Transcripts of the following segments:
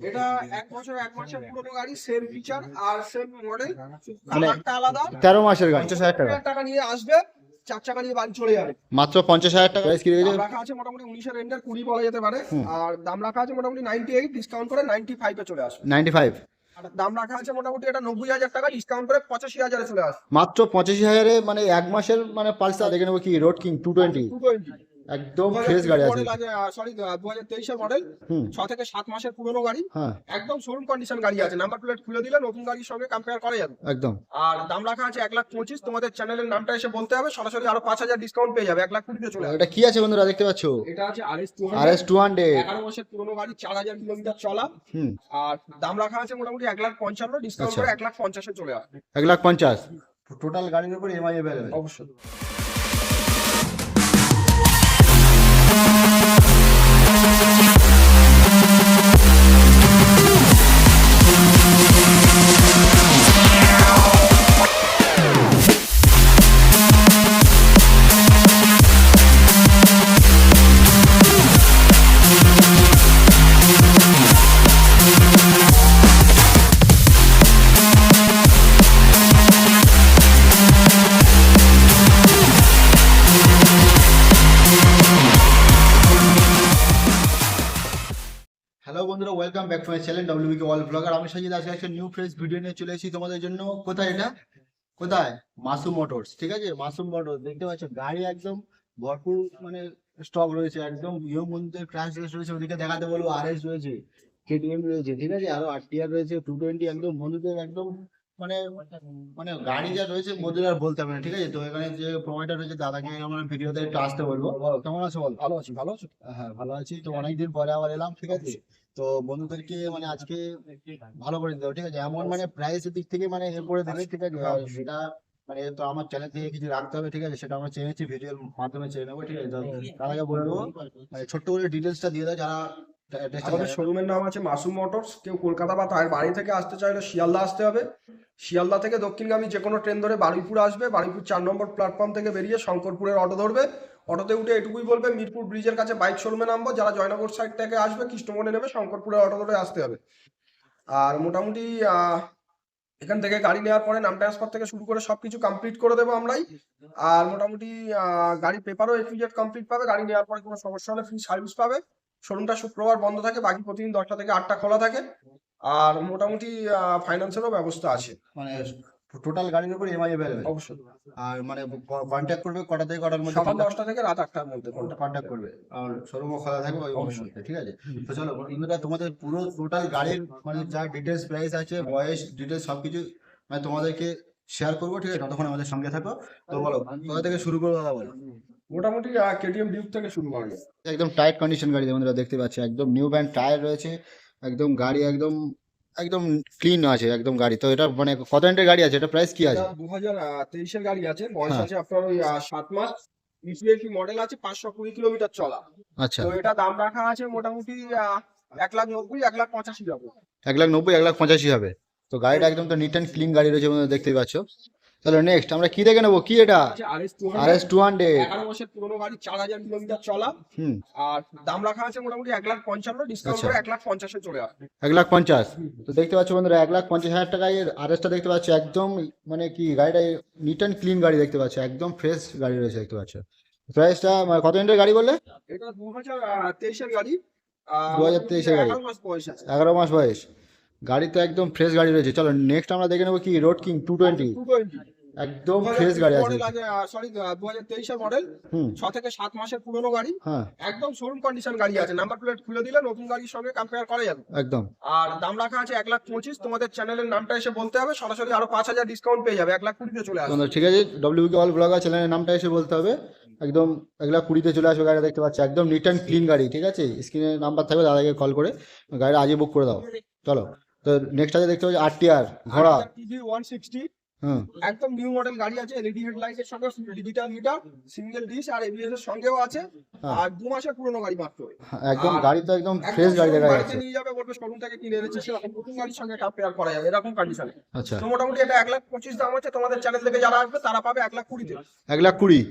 এটা ১ বছর ১ মাসের পুরনো গাড়ি, সেম ফিচার আর সেম মডেল, মানে কালারটা আলাদা। 13 মাসের গাড়ি। ৫০,০০০ টাকা নিয়ে আসবে, ৪ চাকা নিয়ে বাড়ি চলে যাবে। মাত্র 50,000 টাকা প্রাইস কি দাম রয়েছে? রাখা আছে মোটামুটি ১৯ এর রেন্ডার ২০ বলা যেতে পারে। হুম। আর দাম রাখা আছে মোটামুটি ৯৮, ডিসকাউন্ট করে ৯৫ এ চলে আসবে। 95 আর দাম রাখা আছে মোটামুটি এটা ৯০,০০০ টাকা, ডিসকাউন্ট করে ৮৫,০০০ এ চলে আসবে। মাত্র 85,000 এ মানে 1 মাসের মানে পালসার দেখে নেবো কি রোড কিং 220 220 একদম ফ্রেশ গাড়ি আছে। মডেল আছে, সরি ২০২৩ এর মডেল, হুম ৬ থেকে ৭ মাসের পুরনো গাড়ি, হ্যাঁ একদম শোরুম কন্ডিশন গাড়ি আছে। নাম্বার প্লেট খুলে দিলে নতুন গাড়ির সঙ্গে কম্পেয়ার করা যাবে। একদম। আর দাম রাখা আছে ১,২৫,০০০। তোমাদের চ্যানেলের নামটা এসে বলতে হবে, সরাসরি আরো ৫,০০০ ডিসকাউন্ট পেয়ে যাবে। ১,২০,০০০ চলে আসবে। এটা কি আছে বন্ধুরা দেখতে পাচ্ছো? এটা আছে RS 200, RS 200 11 মাসের পুরনো গাড়ি, ৪,০০০ কিলোমিটার চলা। হুম আর দাম রাখা আছে মোটামুটি ১,৫৫,০০০, ডিসকাউন্ট আচ্ছা। করে ১,৫০,০০০ এ চলে আসবে। 1,50,000 টোটাল গাড়ির উপর EMI अवेलेबल। অবশ্যই। হ্যালো বন্ধুরা, welcome back to my channel WBK world blogger. আমি সাজিদ আজকে একটা নিউ ফ্রেশ ভিডিও নিয়ে চলে এসেছি তোমাদের জন্য। কোথায় এটা? কোথায়? মাসুম মোটরস। ঠিক আছে, মাসুম মোটরস দেখতে পাচ্ছ গাড়ি একদম ভরপুর মানে স্টক রয়েছে। একদম ইয়ং বন্ধুদের ক্র্যাশ রয়েছে, ওদিকে দেখাতে বলবো। RS রয়েছে, KTM রয়েছে, ঠিক আছে, আরো RTR রয়েছে, 220 একদম বন্ধুদের একদম মানে মানে গাড়ি যা রয়েছে বন্ধুরা আর বলতে হবে না। ঠিক আছে, তো এখানে যে প্রোভাইডার রয়েছে দাদাকে আমরা ভিডিওতে একটু আসতে বলবো। কেমন আছো বল? ভালো আছি, ভালো আছো? হ্যাঁ ভালো আছি। তো অনেকদিন পরে আবার এলাম, ঠিক আছে। তো বন্ধুদেরকে মানে আজকে ভালো করে দিতে হবে, ঠিক আছে। এমন মানে প্রাইসের দিক থেকে মানে এ করে দেবে, ঠিক আছে। আর সেটা মানে তো আমার চ্যানেল থেকে কিছু রাখতে হবে, ঠিক আছে, সেটা আমরা চেয়েছি ভিডিওর মাধ্যমে চেয়ে নেবো, ঠিক আছে। তো তার আগে বলে দেবো মানে ছোট্ট করে ডিটেলসটা দিয়ে দাও যারা আমাদের শোরুমের নাম আছে মাসুম মোটরস। কেউ কলকাতা বা তার বাড়ি থেকে আসতে চাইলে শিয়ালদা আসতে হবে। শিয়ালদা থেকে দক্ষিণগামী যে কোনো ট্রেন ধরে বারুইপুর আসবে। বারুইপুর ৪ নম্বর প্ল্যাটফর্ম থেকে বেরিয়ে শঙ্করপুরের অটো ধরবে। অটোতে উঠে এটুকুই বলবে মিরপুর ব্রিজের কাছে বাইক শোরুমে নামবো। যারা জয়নগর সাইড থেকে আসবে কৃষ্ণমোড়ে নেবে, শঙ্করপুরের অটো ধরে আসতে হবে। আর মোটামুটি এখান থেকে গাড়ি নেওয়ার পরে নাম ট্রান্সফার থেকে শুরু করে সবকিছু কমপ্লিট করে দেবো আমরাই। আর মোটামুটি গাড়ির পেপারও A to Z কমপ্লিট পাবে। গাড়ি নেওয়ার পরে কোনো সমস্যা হলে ফ্রি সার্ভিস পাবে। শোরুমটা শুক্রবার বন্ধ থাকে, বাকি প্রতিদিন 10টা থেকে 8টা খোলা থাকে। আর মোটামুটি ফাইন্যান্সেরও ব্যবস্থা আছে। মানে টোটাল গাড়ির উপর EMI अवेलेबल। অবশ্যই। আর মানে কন্ট্যাক্ট করবে কটা থেকে কটার মধ্যে? সকাল 10টা থেকে রাত 8টার মধ্যে কন্ট্যাক্ট করবে। আর শোরুমও খোলা থাকবে ওই অবশ্যই। মধ্যে, ঠিক আছে। তো চলো বন্ধুরা, তোমাদের পুরো টোটাল গাড়ির মানে যা ডিটেলস, প্রাইস আছে, বয়স ডিটেলস সবকিছু মানে তোমাদেরকে শেয়ার করবো, ঠিক আছে। ততক্ষণ আমাদের সঙ্গে থাকো। তো বলো কোথা থেকে শুরু করবো দাদা, বলো। মোটামুটি KTM ডিউক থেকে শুরু করবে। একদম টাইট কন্ডিশন গাড়ি বন্ধুরা দেখতে পাচ্ছি, একদম নিউ ব্যান্ড টায়ার রয়েছে, একদম গাড়ি একদম একদম ক্লিন আছে একদম গাড়ি। তো এটা মানে কত রেন্টের গাড়ি আছে? এটা প্রাইস কি আছে? 2023 এর গাড়ি আছে, বয়স হ্যাঁ। আছে আপনার ওই 7 মাস। ইপিএফি মডেল আছে, 520 কিলোমিটার চলা। আচ্ছা, তো এটা দাম রাখা আছে মোটামুটি 1,90,000, 1,85,000 যাবে। 1,90,000, 1,85,000 হবে। তো গাড়িটা একদম তো নিট অ্যান্ড ক্লিন গাড়ি রয়েছে বন্ধুরা দেখতেই পাচ্ছ। তাহলে নেক্সট আমরা কি দেখে নেবো? কি এটা? আছে RS 200, RS 200 11 মাসের পুরনো গাড়ি, 4,000 কিলোমিটার চলা। হুম আর দাম রাখা আছে মোটামুটি 1,55,000, ডিসকাউন্ট আচ্ছা। করে 1,50,000 এ চলে আসবে। 1,50,000। তো দেখতে পাচ্ছ বন্ধুরা 1,50,000 টাকায় RS-টা দেখতে পাচ্ছ। একদম মানে কি গাড়িটা নিট অ্যান্ড ক্লিন গাড়ি দেখতে পাচ্ছ, একদম ফ্রেশ গাড়ি রয়েছে দেখতে পাচ্ছ। প্রাইসটা কত রেন্টের গাড়ি বললে? এটা 2023 এর গাড়ি। 2023 এর গাড়ি, 11 মাস বয়স আছে। 11 মাস বয়স। গাড়ি তো একদম ফ্রেশ গাড়ি রয়েছে। চলো নেক্সট আমরা দেখে নেবো কি রোড কিং 220 220 একদম ফ্রেশ গাড়ি আছে। মডেল আছে, সরি 2023 এর মডেল, হুম 6 থেকে 7 মাসের পুরনো গাড়ি, হ্যাঁ একদম শোরুম কন্ডিশন গাড়ি আছে। নাম্বার প্লেট খুলে দিলে নতুন গাড়ির সঙ্গে কম্পেয়ার করা যাবে। একদম। আর দাম রাখা আছে 1,25,000। তোমাদের চ্যানেলের নামটা এসে বলতে হবে, সরাসরি আরো 5,000 ডিসকাউন্ট পেয়ে যাবে। 1,20,000 চলে আসবে। বন্ধুরা ঠিক আছে, WBK অল ব্লগার চ্যানেলের নামটা এসে বলতে হবে। একদম 1,20,000 চলে আসবে গাড়ি দেখতে পাচ্ছ, একদম নিট অ্যান্ড ক্লিন গাড়ি, ঠিক আছে। স্ক্রিনে নাম্বার থাকবে, দাদাকে কল করে গাড়িটা আজই বুক করে দাও। চলো তো নেক্সট আছে দেখতে পাচ্ছি RTR ঘোড়া। TG 160, হুম একদম নিউ মডেল গাড়ি আছে। এলইডি হেডলাইটের সঙ্গে ডিজিটাল মিটার, সিঙ্গেল ডিশ আর ABS এর সঙ্গেও আছে। হ্যাঁ। আর 2 মাসের পুরনো গাড়ি মাত্র। একদম আর গাড়ি তো একদম একদম ফ্রেশ গাড়ি দেখা বাড়িতে যাচ্ছে। নিয়ে যাবে, বলবে শোরুম থেকে কিনে এনেছে, সেরকম নতুন গাড়ির সঙ্গে কম্পেয়ার করা যাবে এরকম কন্ডিশনে। আচ্ছা, তো মোটামুটি এটা 1,25,000 দাম আছে। তোমাদের চ্যানেল থেকে যারা আসবে তারা পাবে 1,20,000 তে। 1,20,000।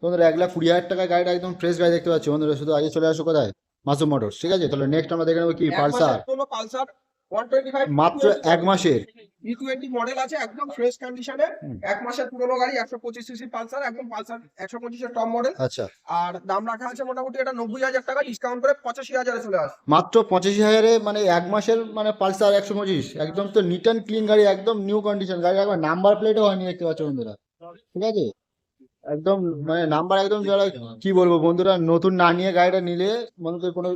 বন্ধুরা 1,20,000 টাকায় গাড়িটা একদম ফ্রেশ গাড়ি দেখতে পাচ্ছি বন্ধুরা। শুধু আগে চলে আসো কোথায়? মাসুম মোটরস, ঠিক আছে। তাহলে নেক্সট আমরা দেখে নেবো কি এক পালসার, মাসের পুরনো পালসার 125 মাত্র 1 মাসের। E20 মডেল আছে, একদম ফ্রেশ কন্ডিশনে। হুম। 1 মাসের পুরনো গাড়ি, 125 সিসি পালসার, একদম পালসার 125 এর টপ মডেল। আচ্ছা, আর দাম রাখা আছে মোটামুটি এটা 90,000 টাকা, ডিসকাউন্ট করে 85,000 চলে আসবে। মাত্র 85,000-এ মানে 1 মাসের মানে পালসার 125, একদম তো নিট অ্যান্ড ক্লিন গাড়ি, একদম নিউ কন্ডিশন গাড়ি, একবার নাম্বার প্লেটও হয়নি দেখতে পাচ্ছ বন্ধুরা, ঠিক আছে। একদম মানে নাম্বার একদম, যারা কি বলবো বন্ধুরা, নতুন না নিয়ে গাড়িটা নিলে বন্ধুদের কোনো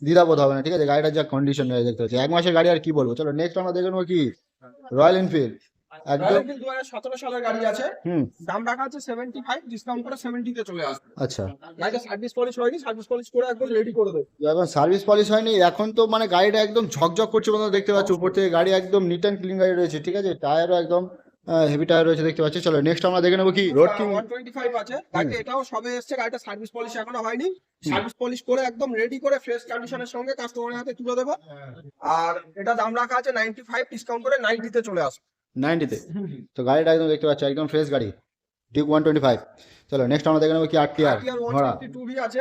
দ্বিধাবোধ হবে না, ঠিক আছে। গাড়িটার যা কন্ডিশন দেখতে পাচ্ছি, 1 মাসের গাড়ি, আর কি বলবো। চলো নেক্সট আমরা দেখে নেবো কি রয়্যাল এনফিল্ড, একদম। রয়্যাল এনফিল্ড 2017 সালের গাড়ি আছে, হুম। দাম রাখা আছে 75, ডিসকাউন্ট করে 70 তে চলে আসবে। আচ্ছা, গাড়িটা সার্ভিস পলিশ হয়নি, সার্ভিস পলিশ করে একদম রেডি করে দেবে। এখন সার্ভিস পলিশ হয়নি, এখন তো মানে গাড়িটা একদম ঝকঝক করছে বন্ধুরা, দেখতে পাচ্ছ উপর থেকে গাড়ি একদম নিট অ্যান্ড ক্লিন গাড়ি রয়েছে, ঠিক আছে। টায়ারও একদম হেভি টায়ার রয়েছে দেখতে পাচ্ছি। চলো নেক্সট আমরা দেখে নেবো কি রোড কিং 125 আছে গাড়িটা, এটাও সবে এসেছে। গাড়িটা সার্ভিস পলিশ এখনো হয়নি, সার্ভিস পলিশ করে একদম রেডি করে ফ্রেশ কন্ডিশনের সঙ্গে কাস্টমারের হাতে তুলে দেবো। আর এটা দাম রাখা আছে 95, ডিসকাউন্ট করে 90 তে চলে আসবে। 90-তে। তো গাড়িটা একদম দেখতে পাচ্ছ একদম ফ্রেশ গাড়ি, ডিউক 125। চলো নেক্সট আমরা দেখে নেবো কি আরটিআর RTR ঘোড়া 152V আছে।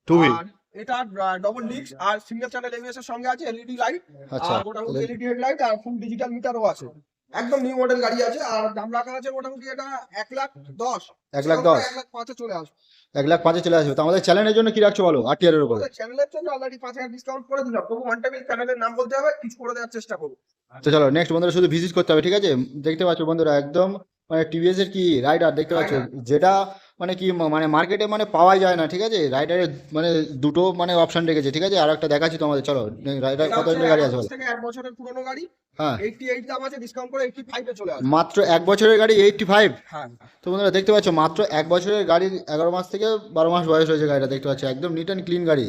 2V। আর এটা ডবল ডিস্ক আর সিঙ্গেল চ্যানেল এবিএস এর সঙ্গে আছে, এলইডি লাইট। আচ্ছা, আর মোটামুটি এলইডি হেডলাইট আর ফুল ডিজিটাল মিটারও আছে, একদম নিউ মডেল গাড়ি আছে। আর দাম রাখা আছে মোটামুটি এটা 1,10,000, 1,10,000 1,05,000 চলে আসবে। 1,05,000 চলে আসবে। তো আমাদের চ্যানেলের জন্য কি রাখছো বলো আরটিআর এর উপরে? আমাদের চ্যানেলের জন্য অলরেডি 5,000 ডিসকাউন্ট করে দিলাম, তবু ওয়ান টাইম চ্যানেলের নাম বলতে হবে, কিছু করে দেওয়ার চেষ্টা করবো। তো চলো নেক্সট বন্ধুরা শুধু ভিজিট করতে হবে, ঠিক আছে। দেখতে পাচ্ছ বন্ধুরা একদম মানে টিভিএস এর কি রাইডার দেখতে পাচ্ছ, যেটা মানে কি মানে মার্কেটে মানে পাওয়াই যায় না, ঠিক আছে। রাইডারের মানে দুটো মানে অপশন রেখেছে, ঠিক আছে। আর একটা দেখাচ্ছি তোমাদের, চলো রাইডার এটা কত হচ্ছে গাড়ি আছে 1 বলো। থেকে 1 বছরের পুরনো গাড়ি, হ্যাঁ, 88 দাম আছে, ডিসকাউন্ট করে 85 এ চলে আসবে। মাত্র 1 বছরের গাড়ি 85। হ্যাঁ, তো বন্ধুরা দেখতে পাচ্ছ মাত্র 1 বছরের গাড়ির 11 মাস থেকে 12 মাস বয়স হয়েছে গাড়িটা, দেখতে পাচ্ছ একদম নিট অ্যান্ড ক্লিন গাড়ি,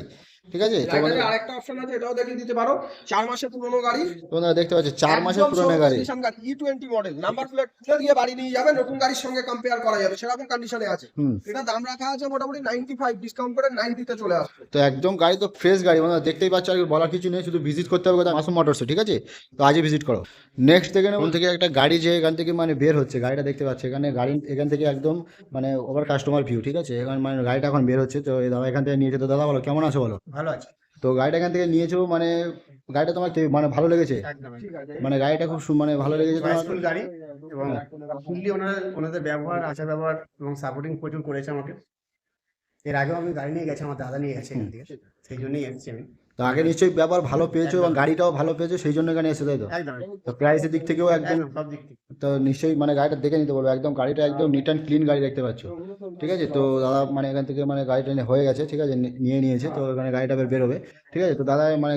ঠিক আছে। তো রাইডারের বন্ধুরা আরেকটা অপশন আছে, এটাও দেখিয়ে দিতে পারো। 4 মাসের পুরনো গাড়ি, তোমরা দেখতে পাচ্ছ 4 মাসের একদম পুরনো শোরুম গাড়ি। কন্ডিশন গাড়ি, E20 মডেল, নাম্বার প্লেট দিয়ে বাড়ি নিয়ে যাবে, নতুন গাড়ির সঙ্গে কম্পেয়ার করা যাবে, সেরকম কন্ডিশনে আছে। হুম। এটা দাম রাখা আছে মোটামুটি 95, ডিসকাউন্ট করে 90 তে চলে আসবে। তো একদম গাড়ি তো ফ্রেশ গাড়ি, মানে দেখতেই পাচ্ছ, আর বলার কিছু নেই, শুধু ভিজিট করতে হবে কোথায়, মাসুম মোটরসে, ঠিক আছে। তো আজই ভিজিট করো। নেক্সট থেকে ওখান থেকে একটা গাড়ি যে এখান থেকে মানে বের হচ্ছে, গাড়িটা দেখতে পাচ্ছ এখানে গাড়ি এখান থেকে একদম মানে ওভার কাস্টমার ভিউ, ঠিক আছে। এখানে মানে গাড়িটা এখন বের হচ্ছে। তো এই দাদা এখান থেকে নিয়েছে। তো দাদা বলো কেমন আছো বলো? ভালো আছে তো গাড়িটা এখান থেকে নিয়েছো, মানে গাড়িটা তোমার মানে ভালো লেগেছে? একদম ঠিক আছে। মানে গাড়িটা খুব মানে ভালো লেগেছে তোমার? স্কুল গাড়ি এবং ফুললি ওনাদের ব্যবহার, আচার ব্যবহার এবং সাপোর্টিং প্রচুর করেছে আমাকে। এর আগেও আমি গাড়ি নিয়ে গেছি, আমার দাদা নিয়ে গেছে এখান থেকে, সেই জন্যই এসেছি আমি। তো আগে নিশ্চয়ই ব্যবহার ভালো পেয়েছো এবং গাড়িটাও ভালো পেয়েছো, সেই জন্য এখানে এসে, তাই তো? একদম তো প্রাইসের দিক থেকেও একদম একদম সব দিক থেকে তো নিশ্চয়ই মানে গাড়িটা দেখে নিতে বলবো, একদম গাড়িটা একদম নিট অ্যান্ড ক্লিন গাড়ি দেখতে পাচ্ছ, ঠিক আছে। তো দাদা মানে এখান থেকে মানে গাড়িটা হয়ে গেছে, ঠিক আছে, নিয়ে নিয়েছে। তো এখানে গাড়িটা বেরোবে, ঠিক আছে। তো দাদা মানে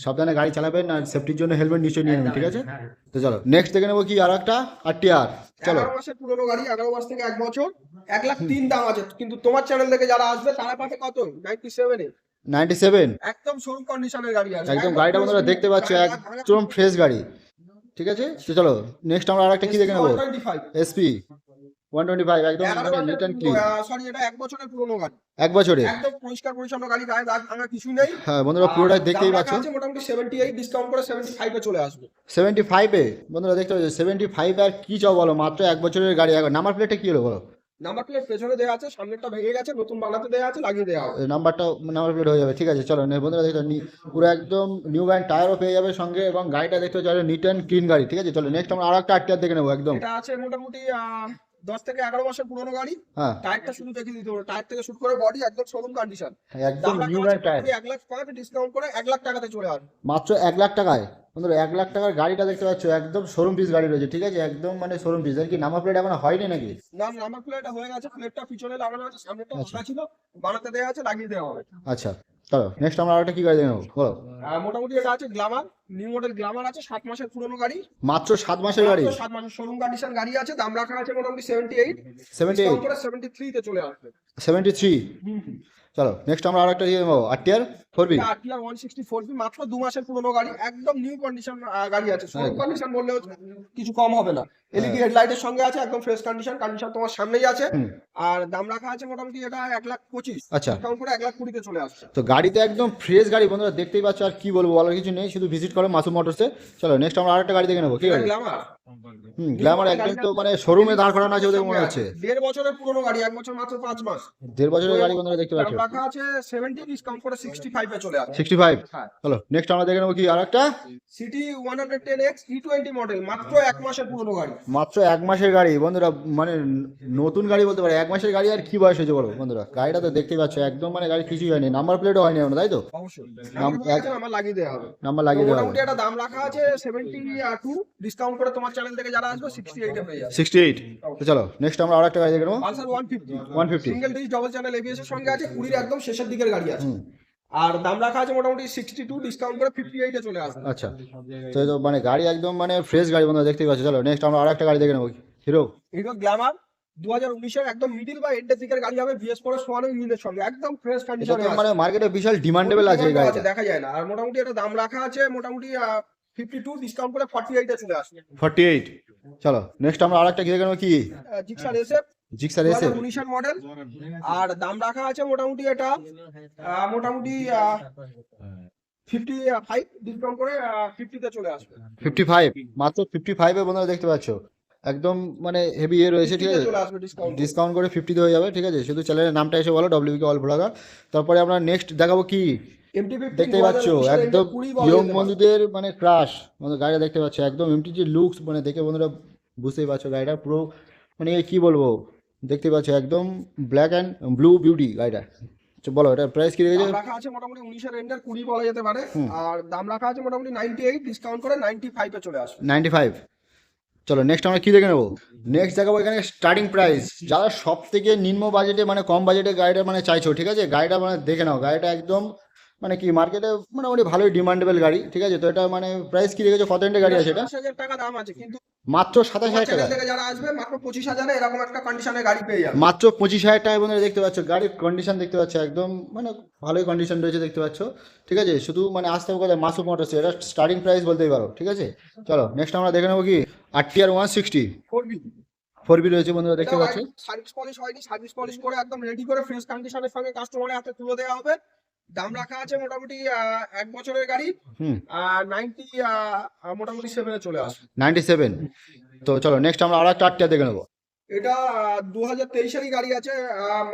সাবধানে গাড়ি চালাবেন, আর সেফটির জন্য হেলমেট নিশ্চয়ই নিয়ে নেবেন, ঠিক আছে। হ্যাঁ। তো চলো নেক্সট দেখে নেবো কি আর একটা আরটিআর, চলো। 11 মাসের পুরনো গাড়ি, 11 মাস থেকে 1 বছর, 1,03,000 দাম আছে। কিন্তু তোমার চ্যানেল থেকে যারা আসবে তারা পাবে কত? 97 এ। 97। একদম শোরুম কন্ডিশনের গাড়ি আছে, একদম গাড়িটা বন্ধুরা দেখতে পাচ্ছ একদম ফ্রেশ গাড়ি, ঠিক আছে। তো চলো নেক্সট আমরা আরেকটা কি দেখে নেবো, 125। এসপি 125, একদম মানে নিট অ্যান্ড ক্লিন। সরি, এটা 1 বছরের পুরনো গাড়ি, 1 বছরে একদম পরিষ্কার পরিচ্ছন্ন গাড়ি, গায়ে দাগ ভাঙা কিছু নেই। হ্যাঁ বন্ধুরা পুরোটা আর দেখতেই দাম পাচ্ছ। রাখা আছে মোটামুটি 78, ডিসকাউন্ট করে 75 এ চলে আসবে। 75-এ বন্ধুরা দেখতে পাচ্ছ 75, আর কি চাও বলো, মাত্র 1 বছরের গাড়ি। এখন নাম্বার প্লেটটা কি হলো বলো? নাম্বার প্লেট পেছনে দেওয়া আছে, সামনেরটা ভেঙে গেছে, নতুন বানাতে দেওয়া আছে, লাগিয়ে দেওয়া হবে। নাম্বার প্লেট হয়ে যাবে, ঠিক আছে। চলো বন্ধুরা দেখতে পুরো একদম নিউ ব্যান্ড টায়ারও পেয়ে যাবে সঙ্গে, এবং গাড়িটা দেখতে পাচ্ছ নিট অ্যান্ড ক্লিন গাড়ি, ঠিক আছে। চলো নেক্সট আমরা আর একটা আরটিআর দেখে নেবো একদম। এটা আছে মোটামুটি 10 থেকে 11 মাসের পুরনো গাড়ি। হ্যাঁ, টায়ারটা শুধু দেখে দিতে হবে, টায়ার থেকে শুট করে বডি একদম শোরুম কন্ডিশন। একদম দাম নিউ রাখা ব্যান্ড আছে টায়ার, 1,05,000, ডিসকাউন্ট করে 1,00,000 টাকাতে চলে আসবে। মাত্র 1,00,000 টাকায়। বন্ধুরা 1,00,000 টাকার গাড়িটা দেখতে পাচ্ছ একদম শোরুম পিস গাড়ি রয়েছে, ঠিক আছে, একদম মানে শোরুম পিস। আর কি নাম্বার প্লেট এখন হয়নি নাকি? না, নাম্বার প্লেটটা হয়ে গেছে, প্লেটটা পিছনে লাগানো আছে, সামনেটা আচ্ছা। ভাঙা ছিল, বানাতে দেওয়া আছে, লাগিয়ে দেওয়া হবে। আচ্ছা, চলো নেক্সট আমরা আরেকটা কি গাড়ি দেখে নেবো বলো? মোটামুটি এটা আছে গ্ল্যামার, নিউ মডেল গ্ল্যামার আছে, 7 মাসের পুরনো গাড়ি, মাত্র 7 মাসের গাড়ি, 7 মাসের শোরুম কন্ডিশন গাড়ি আছে। দাম রাখা আছে মোটামুটি 78, 78, ডিসকাউন্ট করে 73 তে চলে আসবে। 73। চলো নেক্সট আমরা আরেকটা দিয়ে নেবো আরটিআর 4B। আরটিআর 164B, মাত্র 2 মাসের পুরনো গাড়ি, একদম নিউ কন্ডিশন গাড়ি আছে। শোরুম কন্ডিশন বললেও কিছু কম হবে না। এলইডি হেডলাইটের সঙ্গে আছে, একদম ফ্রেশ কন্ডিশন তোমার সামনেই আছে। আর দাম রাখা আছে মোটামুটি এটা 1,25,000, আচ্ছা, ডিসকাউন্ট করে 1,20,000 তে চলে আসছে। তো গাড়িতে একদম ফ্রেশ গাড়ি বন্ধুরা দেখতেই পাচ্ছ, আর কি বলবো, বলার কিছু নেই, শুধু ভিজিট করো মাসুম মোটরসে। চলো নেক্সট আমরা আরেকটা গাড়ি দেখে নেবো, কি গাড়ি? গ্ল্যামার গ্ল্যামার একদম তো মানে শোরুমে দাঁড় করানো আছে ওদের মনে হচ্ছে। 1.5 বছরের পুরনো গাড়ি, 1 বছর মাত্র 5 মাস। 1.5 বছরের গাড়ি বন্ধুরা দেখতে পাচ্ছ। দাম রাখা আছে 70, ডিসকাউন্ট করে 65 এ চলে আসবে। 65। হ্যাঁ। চলো নেক্সট আমরা দেখে নেবো কি আরেকটা সিটি 110X E20 মডেল, মাত্র 1 মাসের পুরনো গাড়ি। মাত্র 1 মাসের গাড়ি বন্ধুরা, মানে নতুন গাড়ি বলতে পারে। 1 মাসের গাড়ি আর কি বয়স হয়েছে বলো বন্ধুরা। গাড়িটা তো দেখতেই পাচ্ছ একদম মানে গাড়ি কিছুই হয়নি, নাম্বার প্লেটও হয়নি এখনো, তাই তো? অবশ্যই নাম- নাম্বার লাগিয়ে দেওয়া হবে। নাম্বার লাগিয়ে দেওয়া হবে। মোটামুটি একটা দাম রাখা আছে 72, ডিসকাউন্ট করে তোমার চ্যানেল থেকে যারা আসবে 68 এ পেয়ে যাবে। 68। তো চলো নেক্সট আমরা আরেকটা গাড়ি দেখে নেবো। Pulsar 150 150। Single disc double channel ABS এর সঙ্গে আছে, 20 একদম শেষের দিকের গাড়ি আছে। আর দাম রাখা আছে মোটামুটি 62, ডিসকাউন্ট করে 58 এ চলে আসবে। আচ্ছা, তো এই তো মানে গাড়ি একদম মানে ফ্রেশ গাড়ি বন্ধুরা দেখতেই পাচ্ছ। চলো নেক্সট আমরা আরেকটা গাড়ি দেখে নেবো। হিরো হিরো গ্ল্যামার 2019 এর একদম মিডিল বা এন্ডের দিকের গাড়ি হবে, BS4 এর সোয়ানো ইঞ্জিনের সঙ্গে একদম ফ্রেশ এটা কন্ডিশনে তো মানে মার্কেটে বিশাল ডিমান্ডেবল আছে এই গাড়িটা। দেখা যায় না। আর মোটামুটি এটা দাম রাখা আছে মোটামুটি 52, ডিসকাউন্ট করে 48 এ চলে আসবে। 48। চলো নেক্সট আমরা আরেকটা কি দেখে নেবো কি জিক্সার এসএফ জিক্সার এসে 2019 এর মডেল। আর দাম রাখা আছে মোটামুটি এটা মোটামুটি 55, ডিসকাউন্ট করে 50 তে চলে আসবে। 55। মাত্র 55 এ বন্ধুরা দেখতে পাচ্ছ একদম মানে হেভি ইয়ে রয়েছে, ঠিক 50 তে আছে? চলে আসবে ডিসকাউন্ট। ডিসকাউন্ট করে 50 হয়ে যাবে, ঠিক আছে? শুধু চ্যানেলের নামটা এসে বলো WBK অল ব্লগার। তারপরে আমরা নেক্সট দেখাবো কি MT-15 দেখতেই পাচ্ছ 2019 এর একদম 20 বলা ইয়ং যেতে পারে। বন্ধুদের মানে ক্রাশ বন্ধুরা গাড়িটা দেখতে পাচ্ছ একদম এমটি যে লুকস মানে দেখে বন্ধুরা বুঝতেই পারছো গাড়িটা পুরো মানে কি বলবো, দেখতে পাচ্ছ একদম ব্ল্যাক অ্যান্ড ব্লু বিউটি গাড়িটা। তো বলো এটা প্রাইস কি রেখেছে? দাম রাখা আছে মোটামুটি 19 এর এন্ডার 20 বলা যেতে পারে। আর দাম রাখা আছে মোটামুটি 98, ডিসকাউন্ট করে 95 এ চলে আসবে। 95। চলো নেক্সট আমরা কি দেখে নেবো। নেক্সট দেখাবো এখানে স্টার্টিং প্রাইস, যারা সব থেকে নিম্ন বাজেটে মানে কম বাজেটে গাড়িটা মানে চাইছো, ঠিক আছে? গাড়িটা মানে দেখে নাও, গাড়িটা একদম মানে কি মার্কেটে মোটামুটি ভালোই ডিমান্ডেবল গাড়ি, ঠিক আছে? তো এটা মানে প্রাইস কি রেখেছো, কত এন্ডের গাড়ি আছে এটা? 27,000 টাকা দাম আছে, কিন্তু মাত্র 27,000 টাকা। চ্যানেল থেকে যারা আসবে মাত্র 25,000 এ এরকম একটা কন্ডিশনে গাড়ি পেয়ে যাবে। মাত্র 25,000 টাকায় বন্ধুরা দেখতে পাচ্ছ গাড়ির কন্ডিশন দেখতে পাচ্ছ একদম মানে ভালোই কন্ডিশন রয়েছে দেখতে পাচ্ছ, ঠিক আছে? শুধু মানে আসতে হবে কোথায়, মাসুম মোটরস, এটা স্টার্টিং প্রাইস বলতেই পারো, ঠিক আছে? চলো নেক্সট আমরা দেখে নেবো কি RTR 160 4B 4B রয়েছে বন্ধুরা দেখতে পাচ্ছ। সার্ভিস পলিশ হয়নি, সার্ভিস পলিশ করে একদম রেডি করে ফ্রেশ কন্ডিশনের সঙ্গে কাস্টমারের হাতে তুলে দেওয়া হবে। দাম রাখা আছে মোটামুটি 1 বছরের গাড়ি। 90 মোটামুটি 7 এ চলে আসবে। 97। তো চলো নেক্সট আমরা আরেকটা RTR দেখে নেবো। এটা 2023 এরই গাড়ি আছে,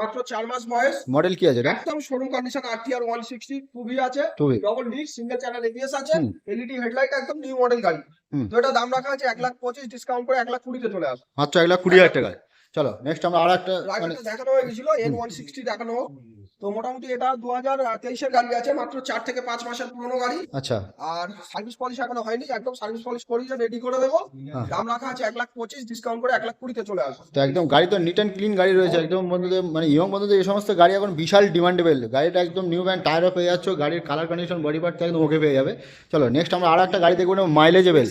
মাত্র 4 মাস বয়স। মডেল কি আছে এটা? একদম শোরুম কন্ডিশন RTR 160 2B আছে, 2B। Double disc single channel ABS আছে, এলইডি হেডলাইট, একদম নিউ মডেল গাড়ি। তো এটা দাম রাখা আছে 1,25,000, ডিসকাউন্ট করে 1,20,000 তে চলে আসবে। মাত্র 1,20,000 টাকায়। চলো নেক্সট আমরা আরেকটা মানে রাইডটা দেখানো হয়ে গেছিল N160 দেখানো হোক। তো মোটামুটি এটা 2023 এর গাড়ি আছে, মাত্র 4 থেকে 5 মাসের পুরনো গাড়ি। আচ্ছা আর সার্ভিস পলিশ এখনো হয়নি, একদম সার্ভিস পলিশ করিয়ে রেডি করে দেবো। দাম রাখা আছে 1,25,000, ডিসকাউন্ট করে 1,20,000 তে চলে আসবে। তো একদম গাড়ি তো নিট অ্যান্ড ক্লিন গাড়ি রয়েছে একদম বন্ধুদের মানে ইয়ং বন্ধুদের এই সমস্ত গাড়ি এখন বিশাল ডিমান্ডেবল। গাড়িটা একদম নিউ ব্যান্ড টায়ারও পেয়ে যাচ্ছ, গাড়ির কালার কন্ডিশন বডি পার্ট একদম ওকে পেয়ে যাবে। চলো নেক্সট আমরা আর একটা গাড়ি দেখবো মাইলেজেবল,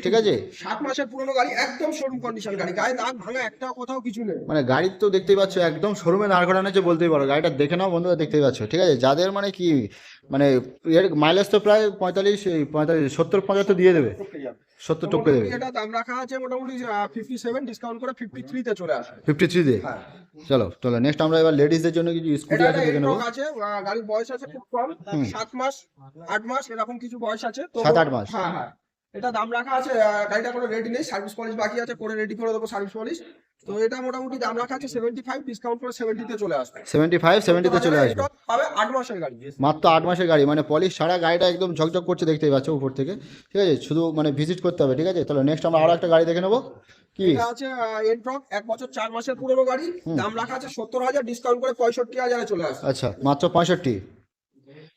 ঠিক আছে? 7 মাসের পুরনো গাড়ি, একদম শোরুম কন্ডিশন গাড়ি, গায়ে দাগ ভাঙা একটা কোথাও কিছু নেই। মানে গাড়ির তো দেখতেই পাচ্ছ একদম শোরুমে দাঁড় করানো হচ্ছে বলতেই পারো। গাড়িটা দেখে নাও বন্ধুরা, দেখতেই পাচ্ছ, ঠিক আছে? যাদের মানে কি মানে এর মাইলেজ তো প্রায় 70-75 দিয়ে দেবে, 70 টপকে দেবে। এটা দাম রাখা আছে মোটামুটি 57, ডিসকাউন্ট করে 53 তে চলে আসবে। 53 দিয়ে। হ্যাঁ। চলো নেক্সট আমরা এবার লেডিসদের জন্য কিছু স্কুটি এটা আছে দেখে নেবো। আছে, গাড়ির বয়স আছে খুব কম, 7 মাস 8 মাস এরকম কিছু বয়স আছে। তো 7-8 মাস। হ্যাঁ হ্যাঁ, এটা দাম রাখা আছে, গাড়িটা কোনো রেডি নেই, সার্ভিস পলিশ বাকি আছে, করে রেডি করে দেবো সার্ভিস পলিশ। তো এটা মোটামুটি দাম রাখা আছে 75, ডিসকাউন্ট করে 70 তে চলে আসবে। 75-70 তে চলে আসবে। স্টক পাবে 8 মাসের গাড়ি। মাত্র 8 মাসের গাড়ি, মানে পলিশ সারা গাড়িটা একদম ঝকঝক করছে দেখতেই পাচ্ছ উপর থেকে, ঠিক আছে? শুধু মানে ভিজিট করতে হবে, ঠিক আছে? তাহলে নেক্সট আমরা আরো একটা গাড়ি দেখে নেবো কি এটা আছে এনট্রক 1 বছর 4 মাসের পুরনো গাড়ি। দাম রাখা আছে 70,000, ডিসকাউন্ট করে 65,000 এ চলে আসবে। আচ্ছা মাত্র 65।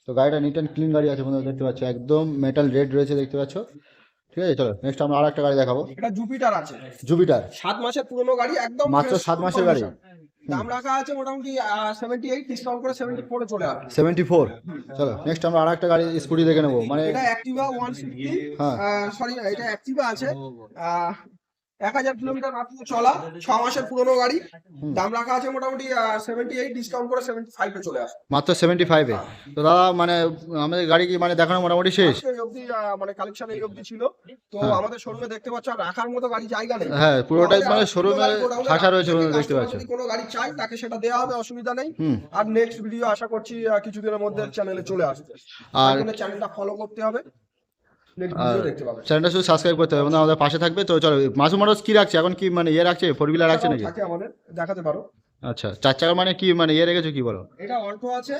তো গাড়িটা নিট অ্যান্ড ক্লিন গাড়ি আছে বন্ধুরা দেখতে পাচ্ছ, একদম মেটাল রেড রয়েছে দেখতে পাচ্ছ, ঠিক আছে? চলো নেক্সট আমরা আর একটা গাড়ি দেখাবো। এটা জুপিটার আছে, জুপিটার 7 মাসের পুরনো গাড়ি, একদম মাত্র fresh 7 মাসের গাড়ি। দাম রাখা আছে মোটামুটি 78, ডিসকাউন্ট করে 74 এ চলে আসবে। 74। চলো নেক্সট আমরা আর একটা গাড়ি স্কুটি দেখে নেবো মানে এটা অ্যাক্টিভা 150, সরি এটা অ্যাক্টিভা আছে, 1000 কিলোমিটার মাত্র চলা, 6 মাসের পুরনো গাড়ি। দাম রাখা আছে মোটামুটি 78, ডিসকাউন্ট করে 75 এ চলে আসবে। মাত্র 75 এ। তো দাদা মানে আমাদের গাড়ি কি মানে দেখানো মোটামুটি শেষ? আজকে এই অবধি মানে কালেকশন এই অবধি ছিল। তো আমাদের শোরুমে দেখতে পাচ্ছ আর রাখার মতো গাড়ি জায়গা নেই। হ্যাঁ পুরোটাই আমাদের মানে আর শোরুমে গোডাউনে ঠাসা রয়েছে যদি বন্ধুরা দেখতে customer পাচ্ছ। যদি কোনো গাড়ি চাই তাকে সেটা দেওয়া হবে, অসুবিধা নেই। আর নেক্সট ভিডিও আশা করছি কিছুদিনের মধ্যে চ্যানেলে চলে আসবে। আর আর চ্যানেলটা ফলো করতে হবে। নেক্সট ভিডিও দেখতে পাবে। চ্যানেলটা শুধু সাবস্ক্রাইব করতে হবে, আমাদের পাশে থাকবে। তো চলো, মাসুম মোটরস কি রাখছে এখন, কি মানে ইয়ে রাখছে, 4 হুইলার রাখছে নাকি? থাকে আমাদের, দেখাতে পারো। আচ্ছা, 4 চাকার মানে কি মানে ইয়ে রেখেছো কি বলো? এটা অল্টো আছে,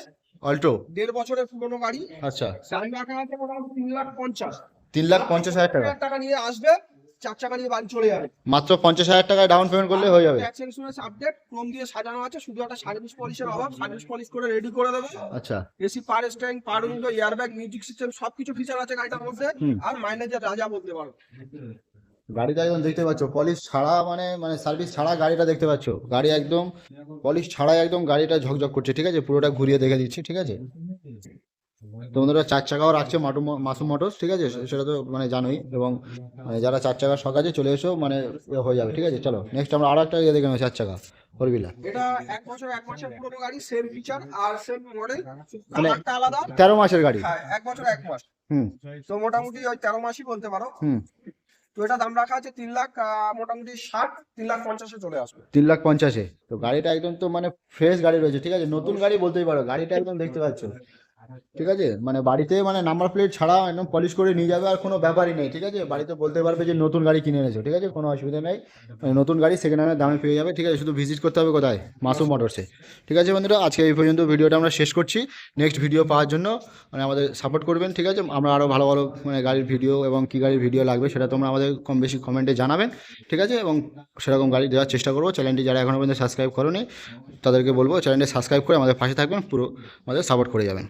অল্টো। 1.5 বছরের পুরনো গাড়ি। আচ্ছা, দাম রাখা আছে মোটামুটি 3,50,000। 3,50,000 টাকা। 3,00,000 টাকা নিয়ে আসবে, 4 চাকা নিয়ে বাড়ি চলে যাবে। মাত্র 50,000 টাকায় ডাউন পেমেন্ট করলে হয়ে যাবে। ট্যাক্স ইন্স্যুরেন্স আপডেট, ক্রোম দিয়ে সাজানো আছে, শুধু একটা সার্ভিস পলিশের অভাব, সার্ভিস পলিশ করে রেডি করে দেবে। আচ্ছা, এসি পার স্ট্যান্ড, পার উইন্ডো, এয়ারব্যাগ, মিউজিক সিস্টেম সবকিছু ফিচার আছে গাড়িটার মধ্যে। হুম। আর মাইলেজের রাজা বলতে পারো। গাড়িটা একদম দেখতে পাচ্ছ পলিশ ছাড়া, মানে সার্ভিস ছাড়া গাড়িটা দেখতে পাচ্ছ। গাড়ি একদম পলিশ ছাড়াই একদম গাড়িটা ঝকঝক করছে, ঠিক আছে? পুরোটা ঘুরিয়ে দেখে দিচ্ছি, ঠিক আছে? তো বন্ধুরা 4 চাকাও রাখছে মাসুম মোটরস, ঠিক আছে? সেটা তো মানে জানোই। এবং যারা 4 চাকার শখ আছে চলে এসো, মানে হয়ে যাবে, ঠিক আছে? চলো নেক্সট আমরা আরো একটা ইয়ে দেখে নেবো, 4 চাকা 4 হুইলার। এটা 1 বছর 1 মাসের পুরনো গাড়ি, সেম ফিচার আর সেম মডেল, কালারটা আলাদা। 13 মাসের গাড়ি। হ্যাঁ, 1 বছর 1 মাস। হুম তো মোটামুটি ওই 13 মাসই বলতে পারো। হুম। তো এটা দাম রাখা আছে 3 লাখ, মোটামুটি 3,50,000 চলে আসবে। 3,50,000। তো গাড়িটা একদম তো মানে ফ্রেশ গাড়ি রয়েছে, ঠিক আছে? নতুন গাড়ি বলতেই পারো, গাড়িটা একদম দেখতে পাচ্ছ, ঠিক আছে? মানে বাড়িতে মানে নাম্বার প্লেট ছাড়া একদম পলিশ করে নিয়ে যাবে, আর কোনো ব্যাপারই নেই, ঠিক আছে? বাড়িতে বলতে পারবে যে নতুন গাড়ি কিনে এনেছো, ঠিক আছে? কোনো অসুবিধা নেই, মানে নতুন গাড়ি সেকেন্ড হ্যান্ডের দামে পেয়ে যাবে, ঠিক আছে? শুধু ভিজিট করতে হবে কোথায়? মাসুম মোটরসে, ঠিক আছে বন্ধুরা? আজকে এই পর্যন্ত ভিডিওটা আমরা শেষ করছি। নেক্সট ভিডিও পাওয়ার জন্য মানে আমাদের সাপোর্ট করবেন, ঠিক আছে? আমরা আরও ভালো ভালো মানে গাড়ির ভিডিও এবং কী গাড়ির ভিডিও লাগবে সেটা তোমরা আমাদের কম বেশি কমেন্টে জানাবেন, ঠিক আছে? এবং সেরকম গাড়ি দেওয়ার চেষ্টা করবো। চ্যানেলটি যারা এখনও পর্যন্ত সাবস্ক্রাইব করোনি তাদেরকে বলবো চ্যানেলটি সাবস্ক্রাইব করে আমাদের পাশে থাকবেন, পুরো আমাদের সাপোর্ট করে যাবেন।